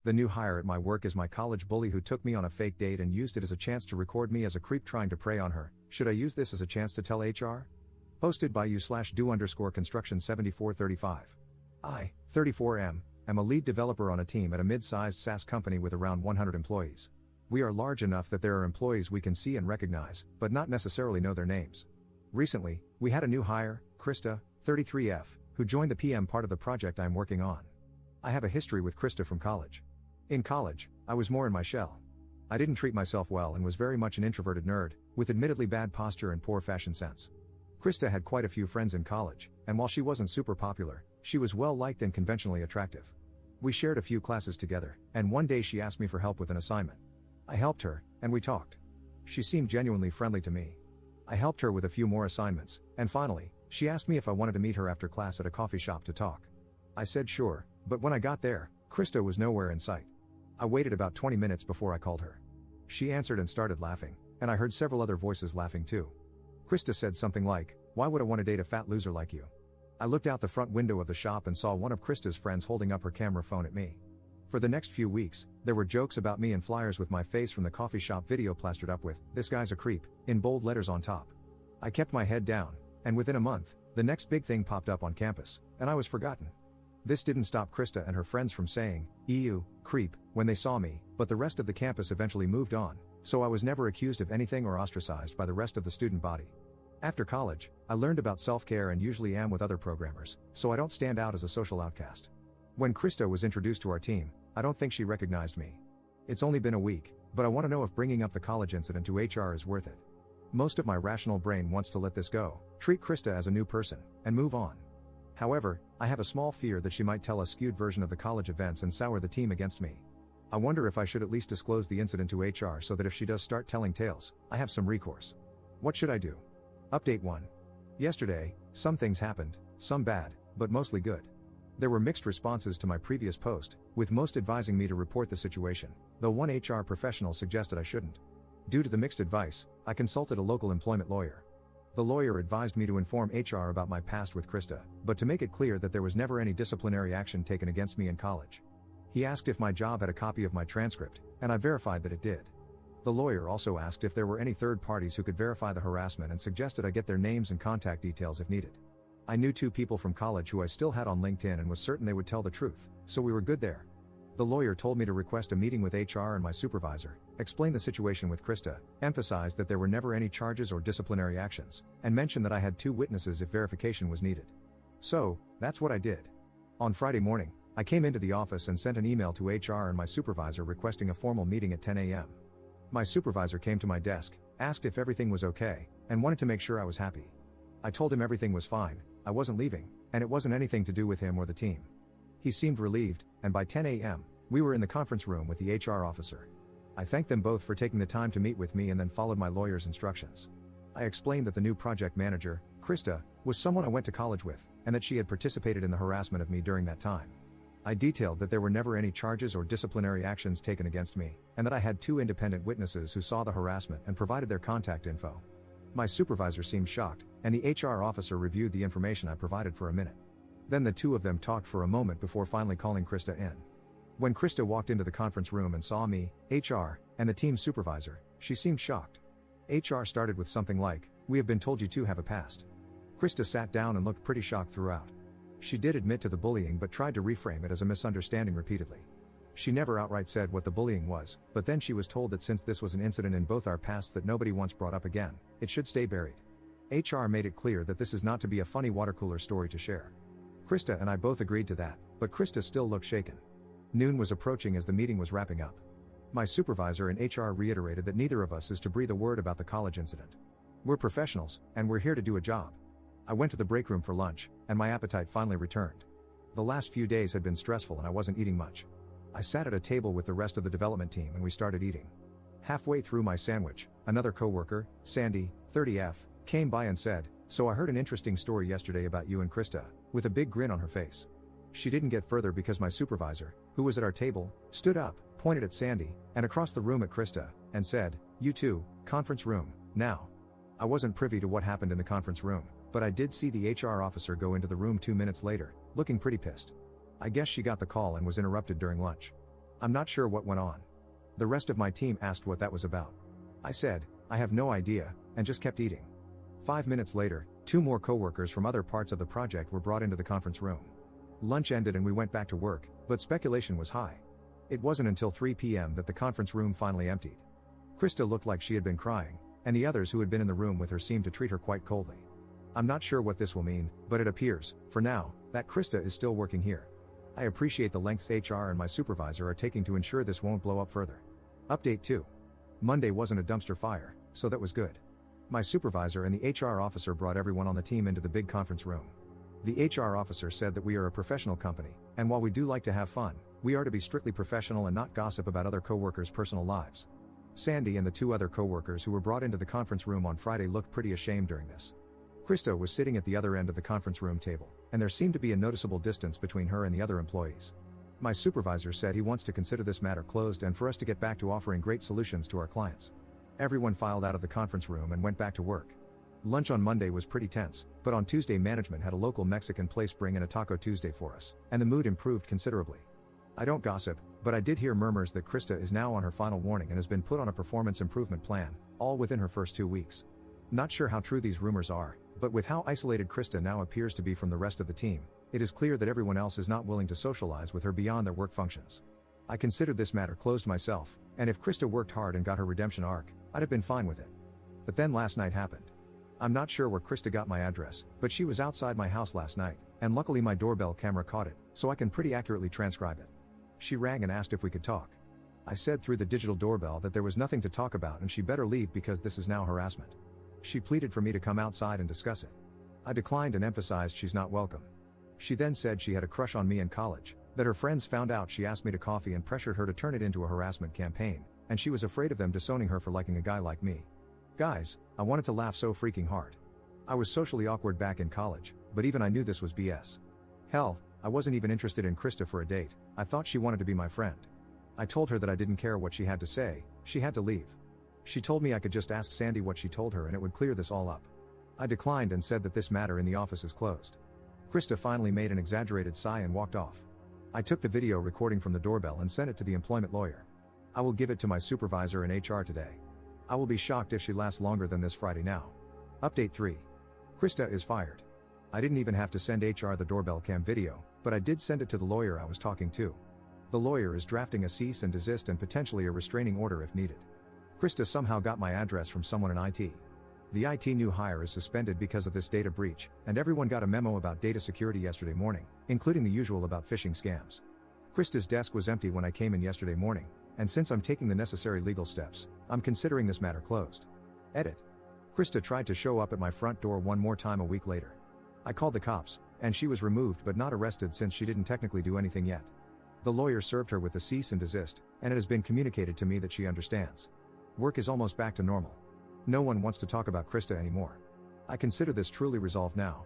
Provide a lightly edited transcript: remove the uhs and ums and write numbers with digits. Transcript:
The new hire at my work is my college bully who took me on a fake date and used it as a chance to record me as a creep trying to prey on her. Should I use this as a chance to tell HR? Posted by you/do_construction7435. I, 34M, am a lead developer on a team at a mid-sized SaaS company with around 100 employees. We are large enough that there are employees we can see and recognize, but not necessarily know their names. Recently, we had a new hire, Krista, 33F, who joined the PM part of the project I'm working on. I have a history with Krista from college. In college, I was more in my shell. I didn't treat myself well and was very much an introverted nerd, with admittedly bad posture and poor fashion sense. Krista had quite a few friends in college, and while she wasn't super popular, she was well liked and conventionally attractive. We shared a few classes together, and one day she asked me for help with an assignment. I helped her, and we talked. She seemed genuinely friendly to me. I helped her with a few more assignments, and finally, she asked me if I wanted to meet her after class at a coffee shop to talk. I said sure, but when I got there, Krista was nowhere in sight. I waited about 20 minutes before I called her. She answered and started laughing, and I heard several other voices laughing too. Krista said something like, "Why would I want to date a fat loser like you?" I looked out the front window of the shop and saw one of Krista's friends holding up her camera phone at me. For the next few weeks, there were jokes about me and flyers with my face from the coffee shop video plastered up with, "This guy's a creep," in bold letters on top. I kept my head down, and within a month, the next big thing popped up on campus, and I was forgotten. This didn't stop Krista and her friends from saying, "Ew, creep," when they saw me, but the rest of the campus eventually moved on, so I was never accused of anything or ostracized by the rest of the student body. After college, I learned about self-care and usually am with other programmers, so I don't stand out as a social outcast. When Krista was introduced to our team, I don't think she recognized me. It's only been a week, but I want to know if bringing up the college incident to HR is worth it. Most of my rational brain wants to let this go, treat Krista as a new person, and move on. However, I have a small fear that she might tell a skewed version of the college events and sour the team against me. I wonder if I should at least disclose the incident to HR so that if she does start telling tales, I have some recourse. What should I do? Update 1. Yesterday, some things happened, some bad, but mostly good. There were mixed responses to my previous post, with most advising me to report the situation, though one HR professional suggested I shouldn't. Due to the mixed advice, I consulted a local employment lawyer. The lawyer advised me to inform HR about my past with Krista, but to make it clear that there was never any disciplinary action taken against me in college. He asked if my job had a copy of my transcript, and I verified that it did. The lawyer also asked if there were any third parties who could verify the harassment and suggested I get their names and contact details if needed. I knew 2 people from college who I still had on LinkedIn and was certain they would tell the truth, so we were good there. The lawyer told me to request a meeting with HR and my supervisor, explain the situation with Krista, emphasize that there were never any charges or disciplinary actions, and mention that I had 2 witnesses if verification was needed. So, that's what I did. On Friday morning, I came into the office and sent an email to HR and my supervisor requesting a formal meeting at 10 a.m. My supervisor came to my desk, asked if everything was okay, and wanted to make sure I was happy. I told him everything was fine, I wasn't leaving, and it wasn't anything to do with him or the team. He seemed relieved, and by 10 a.m., we were in the conference room with the HR officer. I thanked them both for taking the time to meet with me and then followed my lawyer's instructions. I explained that the new project manager, Krista, was someone I went to college with, and that she had participated in the harassment of me during that time. I detailed that there were never any charges or disciplinary actions taken against me, and that I had 2 independent witnesses who saw the harassment and provided their contact info. My supervisor seemed shocked, and the HR officer reviewed the information I provided for a minute. Then the 2 of them talked for a moment before finally calling Krista in. When Krista walked into the conference room and saw me, HR, and the team supervisor, she seemed shocked. HR started with something like, "We have been told you 2 have a past." Krista sat down and looked pretty shocked throughout. She did admit to the bullying but tried to reframe it as a misunderstanding repeatedly. She never outright said what the bullying was, but then she was told that since this was an incident in both our pasts that nobody once brought up again, it should stay buried. HR made it clear that this is not to be a funny watercooler story to share. Krista and I both agreed to that, but Krista still looked shaken. Noon was approaching as the meeting was wrapping up. My supervisor and HR reiterated that neither of us is to breathe a word about the college incident. We're professionals, and we're here to do a job. I went to the break room for lunch, and my appetite finally returned. The last few days had been stressful and I wasn't eating much. I sat at a table with the rest of the development team and we started eating. Halfway through my sandwich, another coworker, Sandy, 30F, came by and said, "So I heard an interesting story yesterday about you and Krista," with a big grin on her face. She didn't get further because my supervisor, who was at our table, stood up, pointed at Sandy, and across the room at Krista, and said, "You two, conference room, now." I wasn't privy to what happened in the conference room, but I did see the HR officer go into the room 2 minutes later, looking pretty pissed. I guess she got the call and was interrupted during lunch. I'm not sure what went on. The rest of my team asked what that was about. I said, I have no idea, and just kept eating. 5 minutes later, 2 more coworkers from other parts of the project were brought into the conference room. Lunch ended and we went back to work, but speculation was high. It wasn't until 3 p.m. that the conference room finally emptied. Krista looked like she had been crying, and the others who had been in the room with her seemed to treat her quite coldly. I'm not sure what this will mean, but it appears, for now, that Krista is still working here. I appreciate the lengths HR and my supervisor are taking to ensure this won't blow up further. Update 2. Monday wasn't a dumpster fire, so that was good. My supervisor and the HR officer brought everyone on the team into the big conference room. The HR officer said that we are a professional company, and while we do like to have fun, we are to be strictly professional and not gossip about other coworkers' personal lives. Sandy and the 2 other coworkers who were brought into the conference room on Friday looked pretty ashamed during this. Krista was sitting at the other end of the conference room table, and there seemed to be a noticeable distance between her and the other employees. My supervisor said he wants to consider this matter closed and for us to get back to offering great solutions to our clients. Everyone filed out of the conference room and went back to work. Lunch on Monday was pretty tense, but on Tuesday management had a local Mexican place bring in a Taco Tuesday for us, and the mood improved considerably. I don't gossip, but I did hear murmurs that Krista is now on her final warning and has been put on a performance improvement plan, all within her first 2 weeks. Not sure how true these rumors are, but with how isolated Krista now appears to be from the rest of the team, it is clear that everyone else is not willing to socialize with her beyond their work functions. I considered this matter closed myself, and if Krista worked hard and got her redemption arc, I'd have been fine with it. But then last night happened. I'm not sure where Krista got my address, but she was outside my house last night, and luckily my doorbell camera caught it, so I can pretty accurately transcribe it. She rang and asked if we could talk. I said through the digital doorbell that there was nothing to talk about and she better leave because this is now harassment. She pleaded for me to come outside and discuss it. I declined and emphasized she's not welcome. She then said she had a crush on me in college, that her friends found out she asked me to coffee and pressured her to turn it into a harassment campaign, and she was afraid of them disowning her for liking a guy like me. Guys, I wanted to laugh so freaking hard. I was socially awkward back in college, but even I knew this was BS. Hell, I wasn't even interested in Krista for a date, I thought she wanted to be my friend. I told her that I didn't care what she had to say, she had to leave. She told me I could just ask Sandy what she told her and it would clear this all up. I declined and said that this matter in the office is closed. Krista finally made an exaggerated sigh and walked off. I took the video recording from the doorbell and sent it to the employment lawyer. I will give it to my supervisor in HR today. I will be shocked if she lasts longer than this Friday now. Update 3. Krista is fired. I didn't even have to send HR the doorbell cam video, but I did send it to the lawyer I was talking to. The lawyer is drafting a cease and desist and potentially a restraining order if needed. Krista somehow got my address from someone in IT. The IT new hire is suspended because of this data breach, and everyone got a memo about data security yesterday morning, including the usual about phishing scams. Krista's desk was empty when I came in yesterday morning, and since I'm taking the necessary legal steps, I'm considering this matter closed. Edit. Krista tried to show up at my front door one more time a week later. I called the cops, and she was removed but not arrested since she didn't technically do anything yet. The lawyer served her with a cease and desist, and it has been communicated to me that she understands. Work is almost back to normal. No one wants to talk about Krista anymore. I consider this truly resolved now,